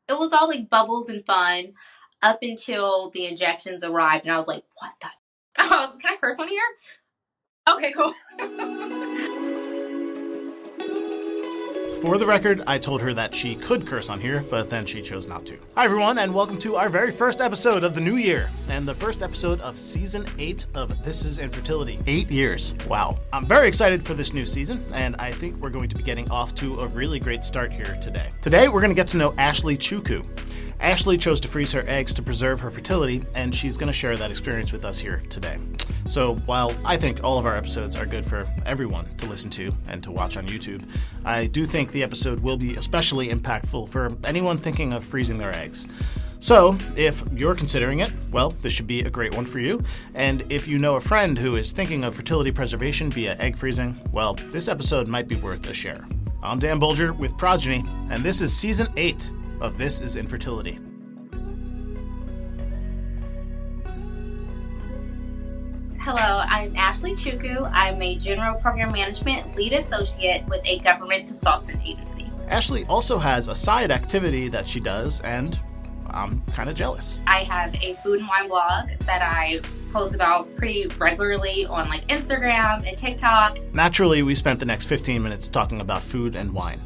it was all like bubbles and fun up until the injections arrived, and I was like, what the? Can I curse on here? Okay, cool. For the record, I told her that she could curse on here, but then she chose not to. Hi everyone, and welcome to our very first episode of the new year, and the first episode of Season 8 of This Is Infertility. 8 years. Wow. I'm very excited for this new season, and I think we're going to be getting off to a really great start here today. Today, we're going to get to know Ashley Chukwu. Ashley chose to freeze her eggs to preserve her fertility, and she's going to share that experience with us here today. So while I think all of our episodes are good for everyone to listen to and to watch on YouTube, I do think the episode will be especially impactful for anyone thinking of freezing their eggs. So if you're considering it, well, this should be a great one for you. And if you know a friend who is thinking of fertility preservation via egg freezing, well, this episode might be worth a share. I'm Dan Bolger with Progyny, and this is Season 8 of This Is Infertility. Hello, I'm Ashley Chukwu. I'm a General Program Management Lead Associate with a government consultant agency. Ashley also has a side activity that she does, and I'm kind of jealous. I have a food and wine blog that I post about pretty regularly on like Instagram and TikTok. Naturally, we spent the next 15 minutes talking about food and wine.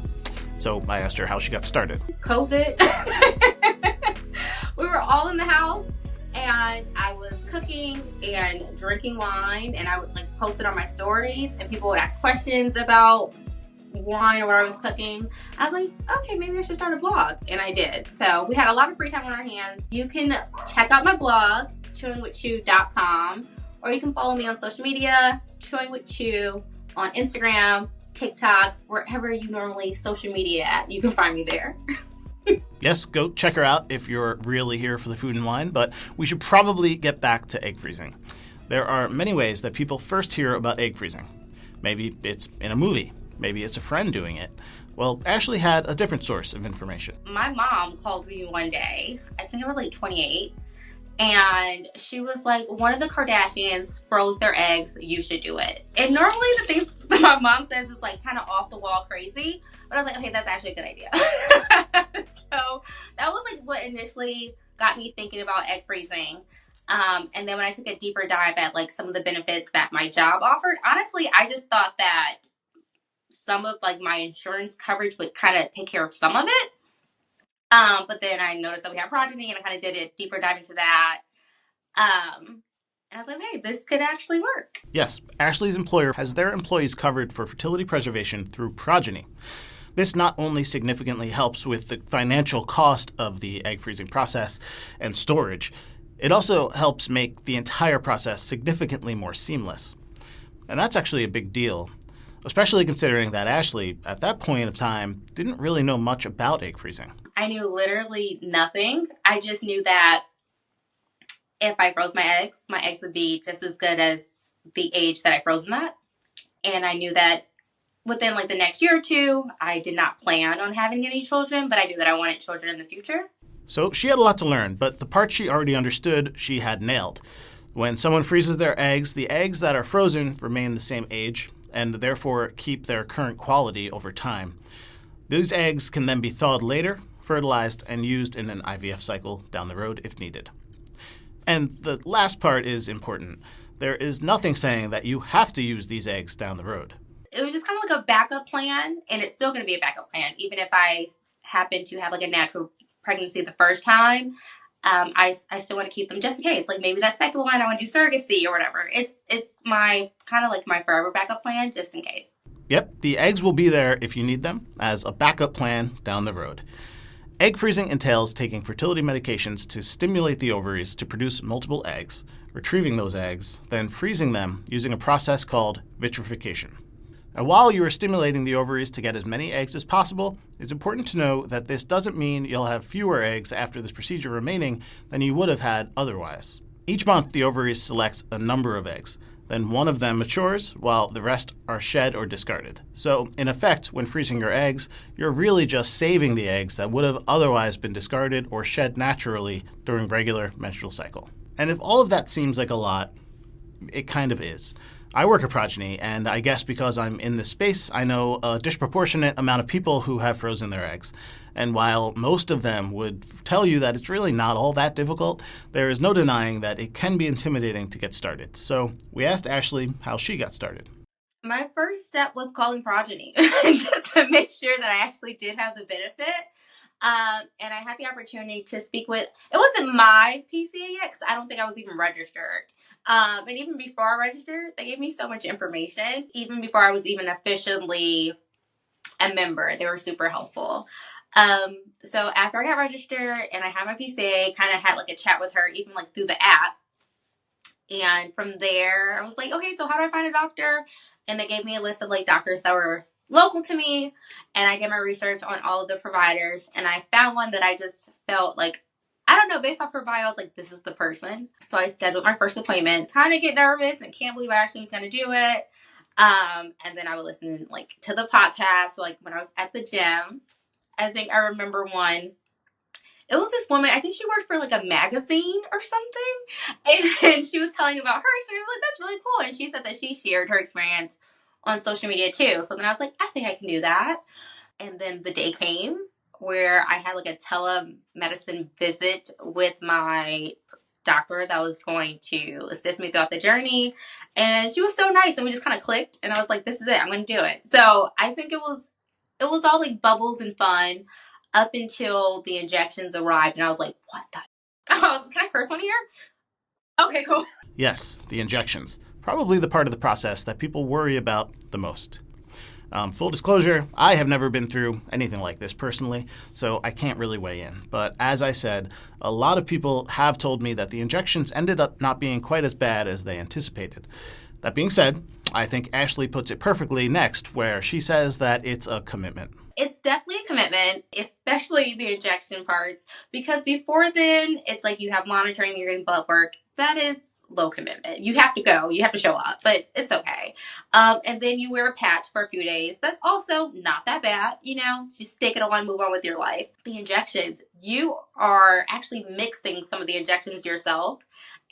So I asked her how she got started. COVID. We were all in the house and I was cooking and drinking wine, and I would like post it on my stories, and people would ask questions about wine or what I was cooking. I was like, okay, maybe I should start a blog, and I did. So we had a lot of free time on our hands. You can check out my blog, chewingwithchew.com, or you can follow me on social media, Chewing with Chew, on Instagram, TikTok, wherever you normally social media at. You can find me there. Yes, go check her out if you're really here for the food and wine, but we should probably get back to egg freezing. There are many ways that people first hear about egg freezing. Maybe it's in a movie. Maybe it's a friend doing it. Well, Ashley had a different source of information. My mom called me one day, I think I was like 28, and she was like, one of the Kardashians froze their eggs, you should do it. And normally the things that my mom says is like kind of off the wall crazy, but I was like, okay, that's actually a good idea. So that was like what initially got me thinking about egg freezing. And then when I took a deeper dive at like some of the benefits that my job offered, honestly, I just thought that some of like my insurance coverage would kind of take care of some of it. But then I noticed that we have Progyny, and I kind of did a deeper dive into that. And I was like, hey, this could actually work. Yes, Ashley's employer has their employees covered for fertility preservation through Progyny. This not only significantly helps with the financial cost of the egg freezing process and storage, it also helps make the entire process significantly more seamless. And that's actually a big deal, especially considering that Ashley, at that point of time, didn't really know much about egg freezing. I knew literally nothing. I just knew that if I froze my eggs would be just as good as the age that I froze them at. And I knew that within like the next year or two, I did not plan on having any children, but I knew that I wanted children in the future. So she had a lot to learn, but the part she already understood, she had nailed. When someone freezes their eggs, the eggs that are frozen remain the same age and therefore keep their current quality over time. These eggs can then be thawed later, fertilized, and used in an IVF cycle down the road if needed. And the last part is important. There is nothing saying that you have to use these eggs down the road. It was just kind of like a backup plan, and it's still going to be a backup plan. Even if I happen to have like a natural pregnancy the first time, I still want to keep them just in case. Like maybe that second one, I want to do surrogacy or whatever. It's my kind of like my forever backup plan, just in case. Yep, the eggs will be there if you need them as a backup plan down the road. Egg freezing entails taking fertility medications to stimulate the ovaries to produce multiple eggs, retrieving those eggs, then freezing them using a process called vitrification. And while you are stimulating the ovaries to get as many eggs as possible, it's important to know that this doesn't mean you'll have fewer eggs after this procedure remaining than you would have had otherwise. Each month, the ovaries select a number of eggs. Then one of them matures, while the rest are shed or discarded. So, in effect, when freezing your eggs, you're really just saving the eggs that would have otherwise been discarded or shed naturally during regular menstrual cycle. And if all of that seems like a lot, it kind of is. I work at Progyny, and I guess because I'm in this space, I know a disproportionate amount of people who have frozen their eggs. And while most of them would tell you that it's really not all that difficult, there is no denying that it can be intimidating to get started. So we asked Ashley how she got started. My first step was calling Progyny just to make sure that I actually did have the benefit. And I had the opportunity to speak with, it wasn't my PCA yet, because I don't think I was even registered. And even before I registered, they gave me so much information. Even before I was even officially a member, they were super helpful. So after I got registered and I had my PCA, kind of had like a chat with her, even like through the app. And from there, I was like, okay, so how do I find a doctor? And they gave me a list of like doctors that were local to me. And I did my research on all of the providers. And I found one that I just felt like, I don't know, based off her bio, I was like, this is the person. So I scheduled my first appointment, kind of get nervous and can't believe I actually was going to do it. And then I would listen like to the podcast, like when I was at the gym. I think I remember one. It was this woman, I think she worked for like a magazine or something. And she was telling about her. So we were like, that's really cool. And she said that she shared her experience on social media too. So then I was like, I think I can do that. And then the day came where I had like a telemedicine visit with my doctor that was going to assist me throughout the journey. And she was so nice. And we just kind of clicked. And I was like, this is it. I'm going to do it. So I think it was all like bubbles and fun up until the injections arrived. And I was like, what the? Can I curse on here? Okay, cool. Yes, the injections. Probably the part of the process that people worry about the most. Full disclosure, I have never been through anything like this personally, so I can't really weigh in. But as I said, a lot of people have told me that the injections ended up not being quite as bad as they anticipated. That being said, I think Ashley puts it perfectly next, where she says that it's a commitment. It's definitely a commitment, especially the injection parts, because before then, it's like you have monitoring, you're getting blood work. That is low commitment. You have to go, you have to show up, but it's okay. And then you wear a patch for a few days. That's also not that bad, just stick it on, move on with your life. The injections, you are actually mixing some of the injections yourself.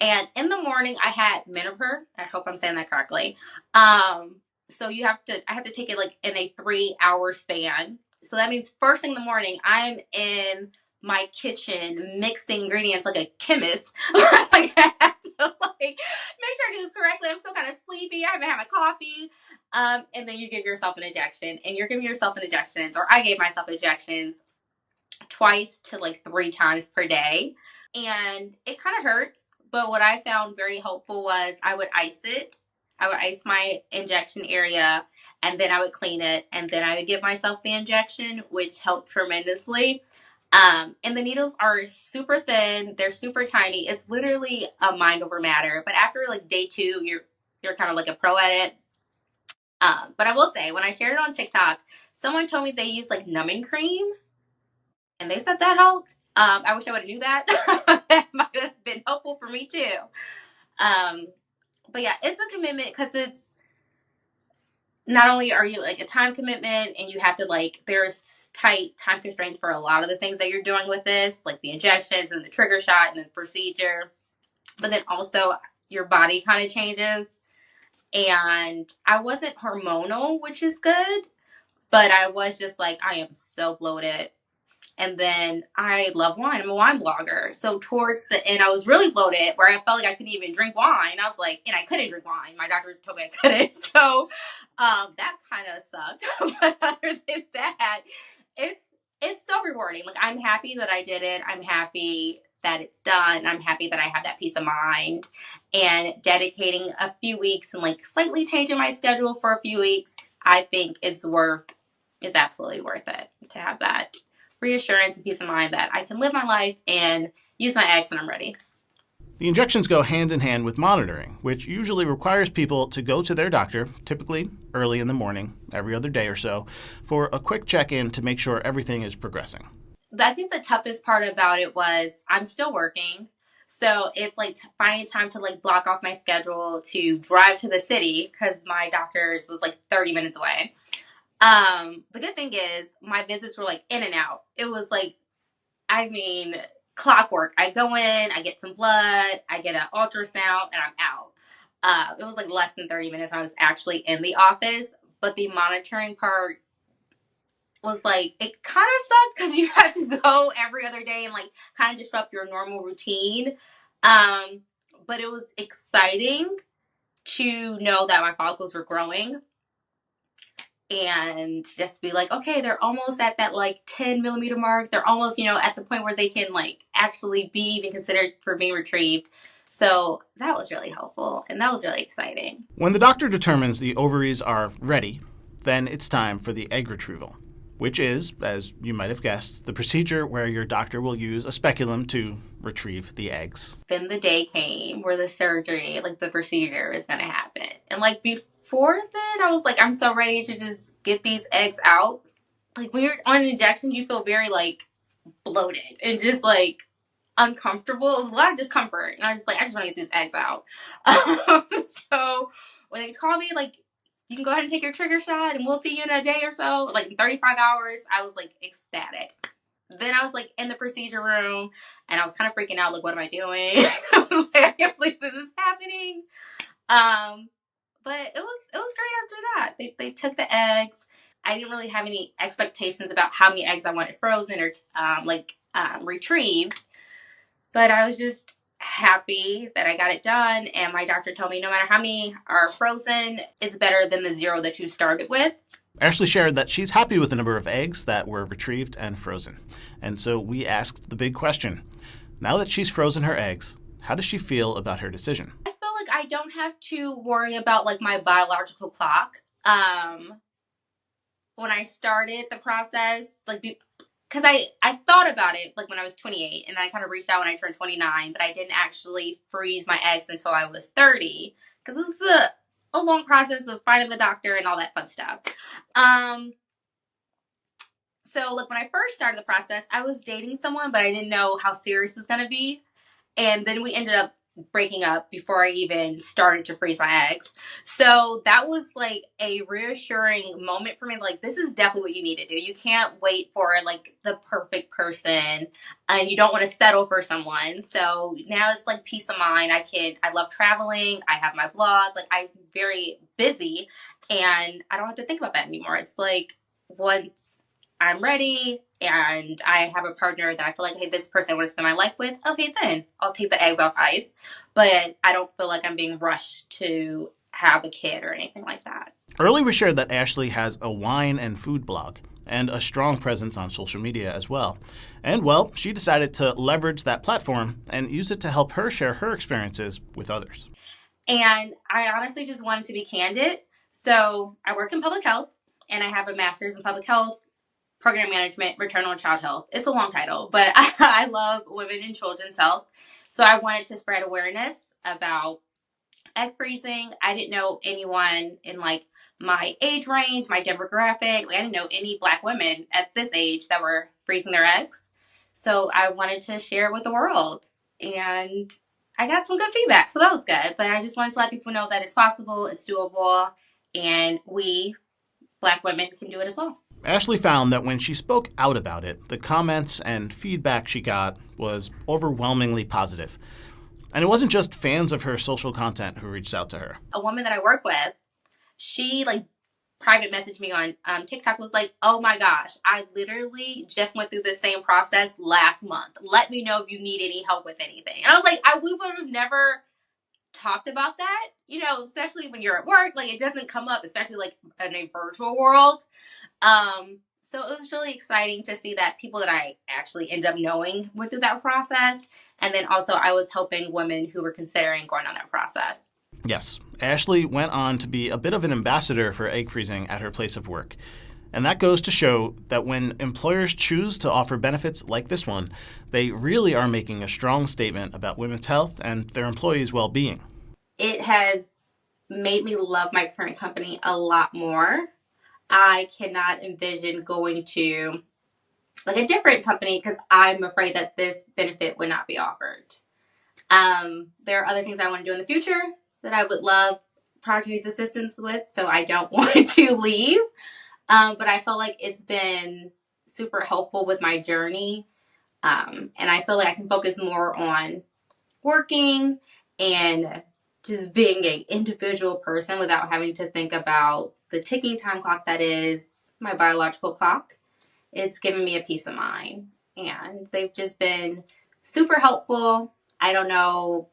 And in the morning, I had Menopur. I hope I'm saying that correctly. So I have to take it like in a 3-hour span. So that means first thing in the morning, I'm in my kitchen mixing ingredients like a chemist. Like I have to make sure I do this correctly. I'm still kind of sleepy. I haven't had my coffee. And then you give yourself an injection, and you're giving yourself injections, or I gave myself injections twice to like 3 times per day. And it kind of hurts. But what I found very helpful was I would ice it. I would ice my injection area, and then I would clean it, and then I would give myself the injection, which helped tremendously. And the needles are super thin. They're super tiny. It's literally a mind over matter. But after like day 2, you're kind of like a pro at it. But I will say, when I shared it on TikTok, someone told me they use like numbing cream, and they said that helped. I wish I would have knew that. That might have been helpful for me too. But yeah, it's a commitment, because it's not only are you like a time commitment, and you have to like, there's tight time constraints for a lot of the things that you're doing with this, like the injections and the trigger shot and the procedure, but then also your body kind of changes. And I wasn't hormonal, which is good, but I was just like, I am so bloated. And then I love wine. I'm a wine blogger. So towards the end, I was really bloated, where I felt like I couldn't even drink wine. I was like, and I couldn't drink wine. My doctor told me I couldn't. So that kind of sucked. But other than that, it's so rewarding. Like, I'm happy that I did it. I'm happy that it's done. I'm happy that I have that peace of mind. And dedicating a few weeks and like slightly changing my schedule for a few weeks, I think it's absolutely worth it to have that reassurance and peace of mind that I can live my life and use my eggs when I'm ready. The injections go hand in hand with monitoring, which usually requires people to go to their doctor, typically early in the morning, every other day or so, for a quick check-in to make sure everything is progressing. I think the toughest part about it was I'm still working. So it's like finding time to like block off my schedule to drive to the city, because my doctor's was like 30 minutes away. The good thing is my visits were like in and out. It was like, clockwork. I go in, I get some blood, I get an ultrasound, and I'm out. It was like less than 30 minutes. I was actually in the office, but the monitoring part was like, it kind of sucked because you have to go every other day and like kind of disrupt your normal routine. But it was exciting to know that my follicles were growing and just be like, okay, they're almost at that like 10 millimeter mark. They're almost, at the point where they can like actually be even considered for being retrieved. So that was really helpful and that was really exciting. When the doctor determines the ovaries are ready, then it's time for the egg retrieval, which is, as you might have guessed, the procedure where your doctor will use a speculum to retrieve the eggs. Then the day came where the surgery, like the procedure is going to happen. And like before then, I was like, I'm so ready to just get these eggs out. Like when you're on injection, you feel very like bloated and just like uncomfortable. It was a lot of discomfort. And I was just like, I just want to get these eggs out. So when they called me, like, you can go ahead and take your trigger shot and we'll see you in a day or so, like in 35 hours, I was like ecstatic. Then I was like in the procedure room and I was kind of freaking out, like, what am I doing? I was like, I can't believe this is happening. But it was great after that. They took the eggs. I didn't really have any expectations about how many eggs I wanted frozen or retrieved. But I was just happy that I got it done. And my doctor told me no matter how many are frozen, it's better than the 0 that you started with. Ashley shared that she's happy with the number of eggs that were retrieved and frozen. And so we asked the big question. Now that she's frozen her eggs, how does she feel about her decision? I feel like I don't have to worry about like my biological clock. When I started the process, like, because I thought about it like when I was 28 and I kind of reached out when I turned 29, but I didn't actually freeze my eggs until I was 30 because this is a long process of finding the doctor and all that fun stuff. So like when I first started the process, I was dating someone, but I didn't know how serious it's going to be. And then we ended up breaking up before I even started to freeze my eggs. So that was like a reassuring moment for me. Like, this is definitely what you need to do. You can't wait for like the perfect person and you don't want to settle for someone. So now it's like peace of mind. I love traveling. I have my blog. Like, I'm very busy and I don't have to think about that anymore. It's like once I'm ready and I have a partner that I feel like, hey, this person I want to spend my life with, okay, then I'll take the eggs off ice. But I don't feel like I'm being rushed to have a kid or anything like that. Earlier we shared that Ashley has a wine and food blog and a strong presence on social media as well. And, well, she decided to leverage that platform and use it to help her share her experiences with others. And I honestly just wanted to be candid. So I work in public health and I have a master's in public health, program management, maternal and child health. It's a long title, but I love women and children's health. So I wanted to spread awareness about egg freezing. I didn't know anyone in like my age range, my demographic. Like, I didn't know any Black women at this age that were freezing their eggs. So I wanted to share it with the world. And I got some good feedback. So that was good. But I just wanted to let people know that it's possible, it's doable, and we Black women can do it as well. Ashley found that when she spoke out about it, the comments and feedback she got was overwhelmingly positive. And it wasn't just fans of her social content who reached out to her. A woman that I work with, she like private messaged me on TikTok, was like, oh my gosh, I literally just went through the same process last month. Let me know if you need any help with anything. And I was like, we would have never talked about that, especially when you're at work. Like, it doesn't come up, especially like in a virtual world. So it was really exciting to see that people that I actually end up knowing went through that process. And then also I was helping women who were considering going on that process. Yes, Ashley went on to be a bit of an ambassador for egg freezing at her place of work. And that goes to show that when employers choose to offer benefits like this one, they really are making a strong statement about women's health and their employees' well-being. It has made me love my current company a lot more. I cannot envision going to like a different company because I'm afraid that this benefit would not be offered. There are other things I want to do in the future that I would love Progyny's assistance with, so I don't want to leave. But I feel like it's been super helpful with my journey. And I feel like I can focus more on working and just being an individual person without having to think about the ticking time clock that is my biological clock. It's given me a peace of mind. And they've just been super helpful. I don't know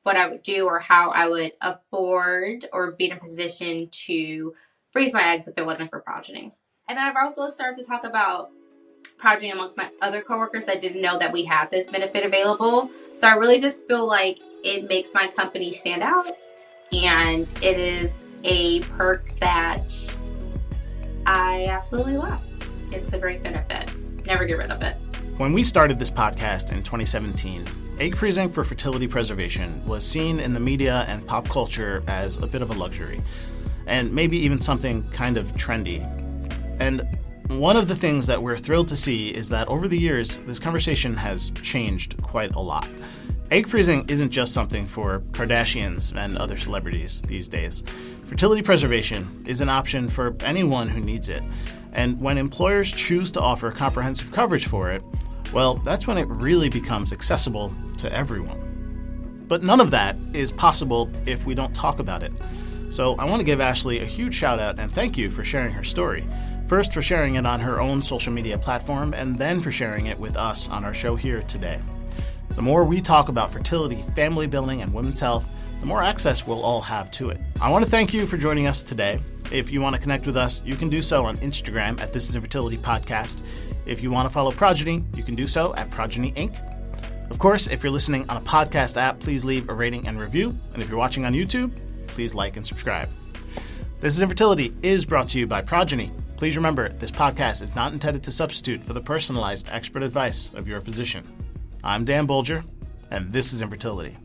what I would do or how I would afford or be in a position to freeze my eggs if it wasn't for Progyny. And I've also started to talk about Progyny amongst my other coworkers that didn't know that we have this benefit available. So I really just feel like it makes my company stand out, and it is a perk that I absolutely love. It's a great benefit. Never get rid of it. When we started this podcast in 2017, egg freezing for fertility preservation was seen in the media and pop culture as a bit of a luxury, and maybe even something kind of trendy. And one of the things that we're thrilled to see is that over the years, this conversation has changed quite a lot. Egg freezing isn't just something for Kardashians and other celebrities these days. Fertility preservation is an option for anyone who needs it. And when employers choose to offer comprehensive coverage for it, well, that's when it really becomes accessible to everyone. But none of that is possible if we don't talk about it. So I want to give Ashley a huge shout out and thank you for sharing her story. First for sharing it on her own social media platform, and then for sharing it with us on our show here today. The more we talk about fertility, family building, and women's health, the more access we'll all have to it. I want to thank you for joining us today. If you want to connect with us, you can do so on Instagram at This Is Infertility Podcast. If you want to follow Progyny, you can do so at Progyny Inc. Of course, if you're listening on a podcast app, please leave a rating and review. And if you're watching on YouTube, please like and subscribe. This Is Infertility is brought to you by Progyny. Please remember, this podcast is not intended to substitute for the personalized expert advice of your physician. I'm Dan Bolger, and this is Infertility.